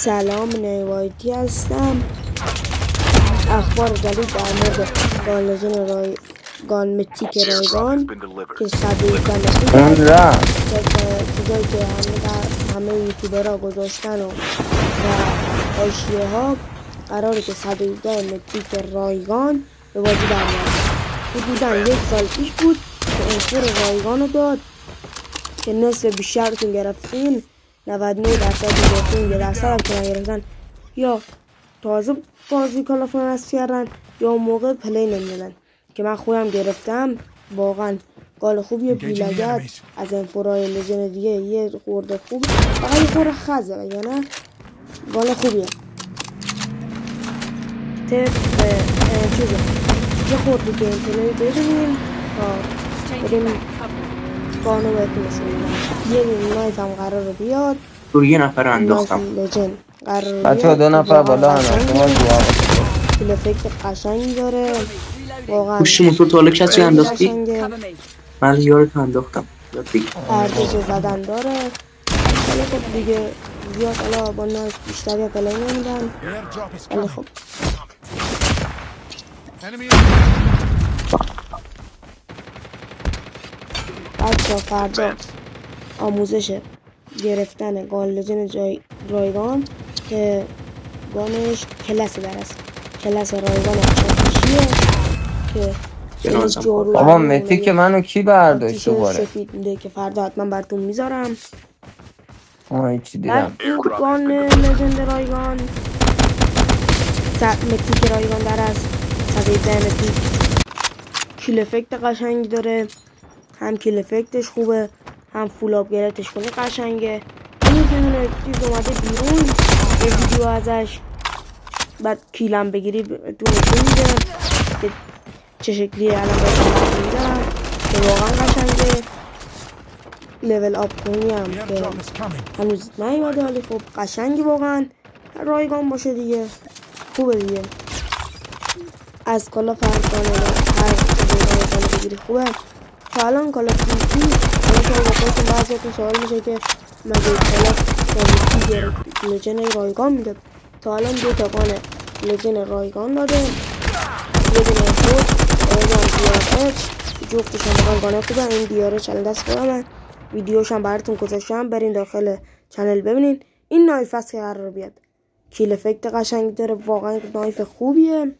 سلام، نیوایتی هستم. اخبار جدید در مورد گان متیک رایگان که 117 متیک چیزایی که همه یوتیوبرها گذاشتن و حاشیه ها قراره که 117 متیک رایگان به بازی برمیاد. حدودا 1 سال پیش بود که انفور رایگان رو داد که نصف بیشترتون گرفتین، 99% گرفتین، 1% هم که نگرفتن یا تازه بازی کال آف کلنس کردن یا موقع پلی نمیدن که من خودم گرفتم. واقعا گال خوبیه، بیلگت از انفورای لژند دیگه یه خورده خوب، فقط یه خورده خزه یا نه گال خوبیه. طبق چیزه یه خورده گیم پلی ببینیم تا بریم گانو بهتون نشون میدم. یه دونه نایف هم قراره بیاد، یه نفر انداختم لژند قراره بچه 2 نفر بالا هم شما جواب کل افکت قشنگی داره واقعا. پوشی موتور تا حالا کسی انداختی؟ من یارت انداختم. ارزش زدن داره، ولی خب دیگه زیاد حالا با نایف بیشتری پلی نمیدن، ولی خب بچه فردا آموزش گرفتن گان لژند رایگان که گانش کلاس درست، کلاس رایگان آتیشیه که بابا متیک منو کی برداشت دوباره؟ سفید میده که فردا حتما براتون میذارم. هیچی دیدم این گان لژند رایگان متیک رایگان درست 117 متیک کیل افکت قشنگی داره، هم کیل افکتش خوبه هم فول آپگریدش کنه قشنگه. این دونه چیز اومده بیرون یه ویدیو ازش، بعد کیلم بگیری تو نشون میده که چه شکلیه. الان بهتون میدم که واقعا قشنگه. لول آپ کنی هم که هنوز نیومده ولی خب قشنگی واقعا. رایگان باشه دیگه خوبه دیگه، از کالا فرق کنه هر چیزی بگیری خوبه. تا الان کالا فیفتی الان شما با خودتون بعضیتون سوال میشه که مگه کالا لژند رایگان میداد؟ تا الان 2 تا گان لژند رایگان داده، یه دونه خود و یه دونه DRH، جفتش هم واقعا گانه خوبه. این DRH چنل دست خودمه، ویدیوش هم براتون گذاشتم، برین داخل چنل ببینین. این نایف هست که قرار بیاد، کیل افکت قشنگی داره، واقعا نایف خوبیه،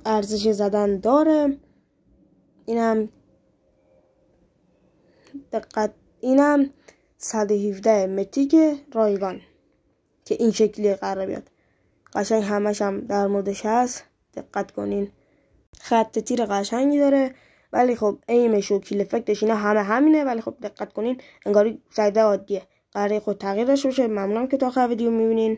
ارزش زدن داره. اینم دقت، اینم 117 متیک رایگان که این شکلی قرار بیاد. قشنگ همش هم در موردش هست، دقت کنین. خط تیر قشنگی داره ولی خب ایمش و کیل افکتش اینا همینه، ولی خب دقت کنین انگاری سایده عادیه، قراره خود تغییر داشته باشه. ممنونم که تا آخر ویدیو میبینین.